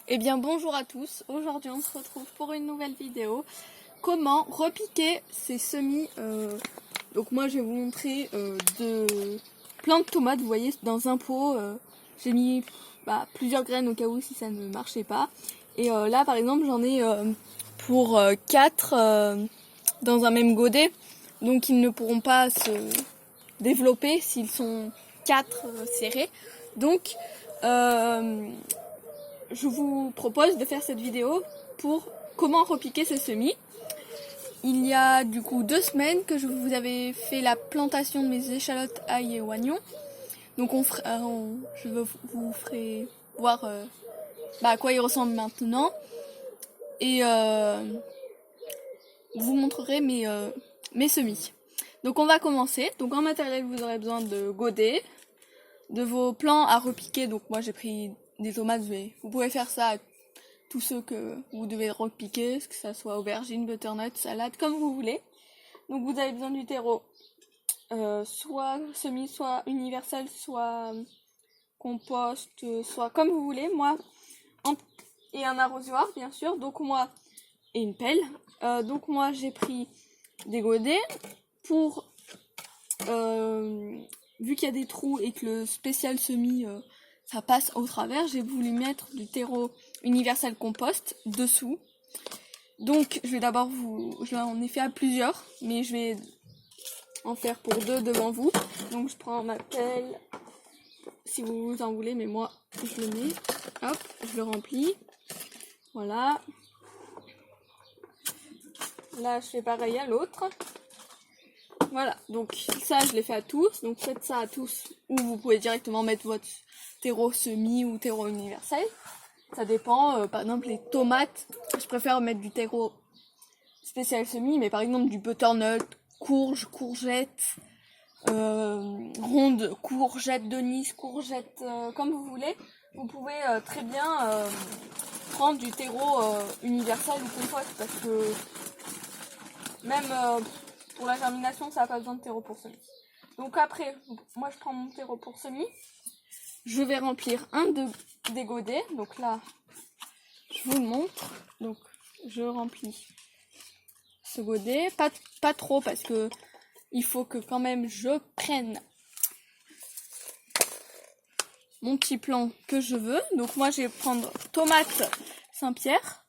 Eh bien bonjour à tous, aujourd'hui on se retrouve pour une nouvelle vidéo. Comment repiquer ses semis. Donc moi je vais vous montrer plein de tomates, vous voyez dans un pot. J'ai mis plusieurs graines au cas où si ça ne marchait pas. Et là par exemple j'en ai pour 4 dans un même godet. Donc ils ne pourront pas se développer s'ils sont 4 serrés. Donc je vous propose de faire cette vidéo pour comment repiquer ces semis. Il y a du coup 2 semaines que je vous avais fait la plantation de mes échalotes, ail et oignons. Donc je vous ferai voir à quoi ils ressemblent maintenant. Et vous montrerai mes semis. Donc on va commencer. Donc en matériel vous aurez besoin de godets, de vos plants à repiquer. Donc moi j'ai pris des tomates, vous pouvez faire ça à tous ceux que vous devez repiquer, que ça soit aubergine, butternut, salade, comme vous voulez. Donc vous avez besoin du terreau, soit semi, soit universel, soit compost, soit comme vous voulez. Et un arrosoir bien sûr. Donc moi et une pelle. Donc moi j'ai pris des godets pour vu qu'il y a des trous et que le spécial semi ça passe au travers, j'ai voulu mettre du terreau universel compost dessous. Donc je vais d'abord j'en ai fait à plusieurs, mais je vais en faire pour 2 devant vous. Donc je prends ma pelle, si vous en voulez, mais moi je le mets, hop, je le remplis, voilà. Là je fais pareil à l'autre. Voilà, donc ça je l'ai fait à tous, donc faites ça à tous, ou vous pouvez directement mettre votre terreau semi ou terreau universel. Ça dépend, par exemple les tomates, je préfère mettre du terreau spécial semi, mais par exemple du butternut, courgette, ronde, courgette de Nice, courgette comme vous voulez. Vous pouvez très bien prendre du terreau universel ou compost, parce que même pour la germination ça n'a pas besoin de terreau pour semis. Donc après, moi je prends mon terreau pour semis. Je vais remplir des godets. Donc là, je vous le montre. Donc je remplis ce godet. Pas trop parce que il faut que quand même je prenne mon petit plant que je veux. Donc moi je vais prendre tomate Saint-Pierre.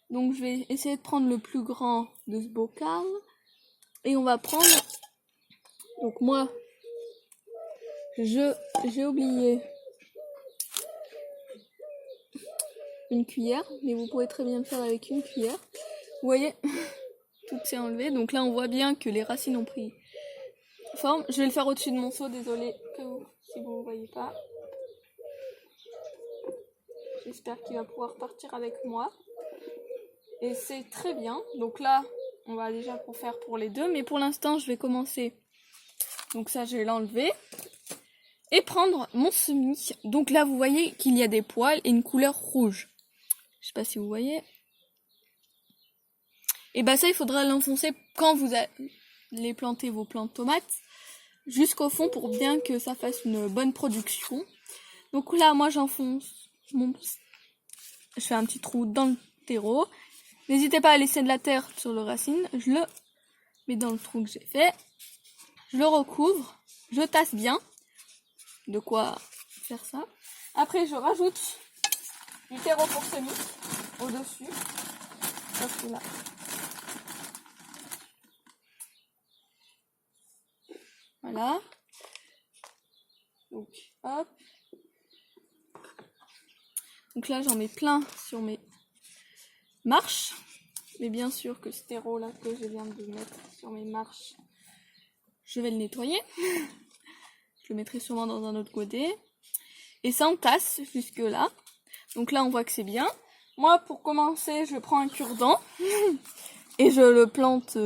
Donc je vais essayer de prendre le plus grand de ce bocal. Et on va prendre... Donc moi, j'ai oublié une cuillère, mais vous pouvez très bien le faire avec une cuillère. Vous voyez, tout s'est enlevé. Donc là, on voit bien que les racines ont pris forme. Je vais le faire au-dessus de mon seau, désolé si vous ne voyez pas. J'espère qu'il va pouvoir partir avec moi. Et c'est très bien. Donc là, on va déjà faire pour les deux. Mais pour l'instant, je vais commencer. Donc ça, je vais l'enlever. Et prendre mon semis. Donc là, vous voyez qu'il y a des poils et une couleur rouge. Je sais pas si vous voyez. Et ça, il faudra l'enfoncer quand vous allez planter vos plants de tomates jusqu'au fond pour bien que ça fasse une bonne production. Donc là, moi, j'enfonce je fais un petit trou dans le terreau. N'hésitez pas à laisser de la terre sur le racine. Je le mets dans le trou que j'ai fait. Je le recouvre. Je tasse bien. De quoi faire ça. Après, je rajoute du terreau pour semis au-dessus. Là. Voilà. Donc, hop. Donc là, j'en mets plein sur mes marches. Mais bien sûr que ce terreau là que je viens de mettre sur mes marches, je vais le nettoyer. Je le mettrai sûrement dans un autre godet. Et ça, on tasse jusque là. Donc là, on voit que c'est bien. Moi, pour commencer, je prends un cure-dent et je le plante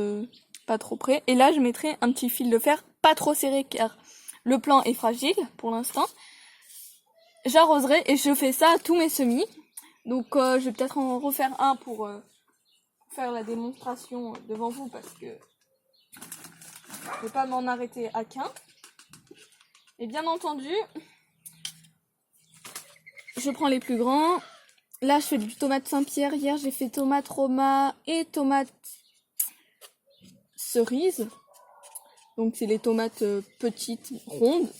pas trop près. Et là, je mettrai un petit fil de fer pas trop serré car le plant est fragile pour l'instant. J'arroserai et je fais ça à tous mes semis. Donc je vais peut-être en refaire un pour faire la démonstration devant vous parce que je ne vais pas m'en arrêter à qu'un. Et bien entendu, je prends les plus grands là, je fais du tomate Saint-Pierre. Hier, j'ai fait tomate Roma et tomate cerise. Donc, c'est les tomates petites, rondes,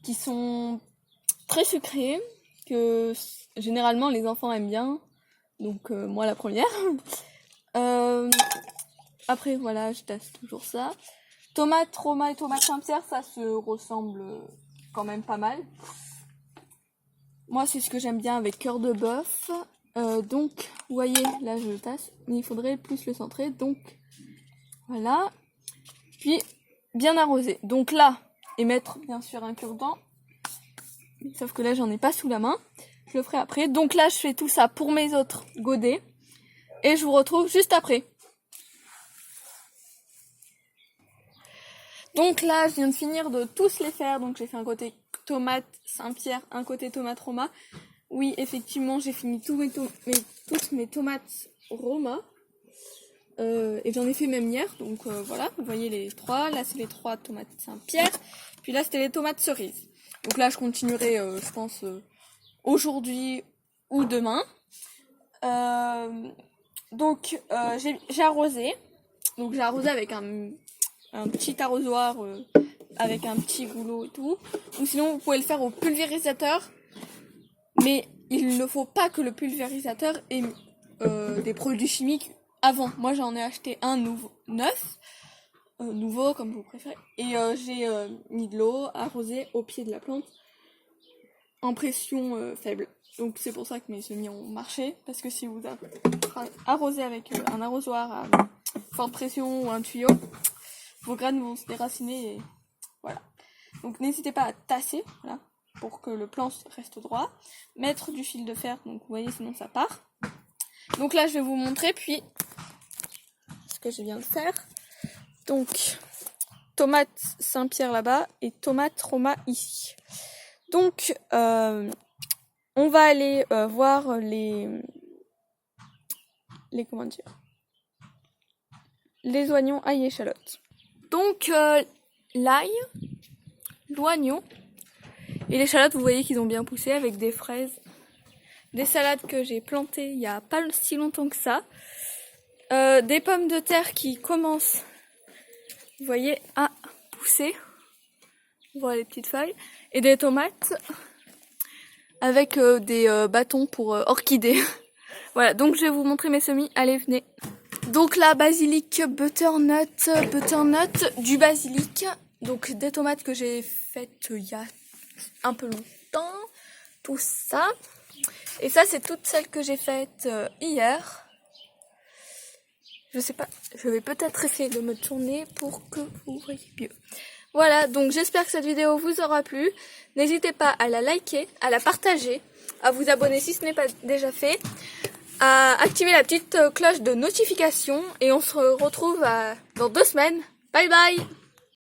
qui sont très sucrées, que généralement les enfants aiment bien. Donc, moi, la première. Après, voilà, je teste toujours ça. Tomate Roma et tomate Saint-Pierre, ça se ressemble quand même pas mal. Moi, c'est ce que j'aime bien avec cœur de bœuf. Donc, vous voyez, là, je le tasse. Mais il faudrait plus le centrer. Donc, voilà. Puis, bien arroser. Donc là, et mettre, bien sûr, un cure-dent. Sauf que là, j'en ai pas sous la main. Je le ferai après. Donc là, je fais tout ça pour mes autres godets. Et je vous retrouve juste après. Donc là, je viens de finir de tous les faire. Donc j'ai fait un côté tomate Saint-Pierre, un côté tomate Roma. Oui, effectivement, j'ai fini toutes mes tomates Roma. Et j'en ai fait même hier. Donc voilà, vous voyez les trois. Là, c'est les 3 tomates Saint-Pierre. Puis là, c'était les tomates cerises. Donc là, je continuerai, je pense, aujourd'hui ou demain. Donc j'ai arrosé. Donc j'ai arrosé avec un petit arrosoir avec un petit goulot et tout. Ou sinon vous pouvez le faire au pulvérisateur. Mais il ne faut pas que le pulvérisateur ait des produits chimiques avant. Moi j'en ai acheté un nouveau comme vous préférez. Et j'ai mis de l'eau arrosée au pied de la plante en pression faible. Donc c'est pour ça que mes semis ont marché. Parce que si vous arrosez avec un arrosoir à forte pression ou un tuyau, vos graines vont se déraciner et voilà. Donc n'hésitez pas à tasser, voilà, pour que le plant reste droit. Mettre du fil de fer, donc vous voyez, sinon ça part. Donc là je vais vous montrer puis ce que je viens de faire. Donc tomate Saint-Pierre là-bas et tomate Roma ici. Donc on va aller voir les comment dire, les oignons, ail et échalotes. Donc l'ail, l'oignon et l'échalote, vous voyez qu'ils ont bien poussé avec des fraises, des salades que j'ai plantées il y a pas si longtemps que ça, des pommes de terre qui commencent, vous voyez, à pousser, voilà les petites feuilles, et des tomates avec des bâtons pour orchidées. Voilà, donc je vais vous montrer mes semis, allez venez. Donc là, basilic, butternut, du basilic, donc des tomates que j'ai faites il y a un peu longtemps, tout ça. Et ça, c'est toutes celles que j'ai faites hier. Je sais pas, je vais peut-être essayer de me tourner pour que vous voyez mieux. Voilà, donc j'espère que cette vidéo vous aura plu. N'hésitez pas à la liker, à la partager, à vous abonner si ce n'est pas déjà fait, à activer la petite cloche de notification et on se retrouve dans 2 semaines. Bye bye!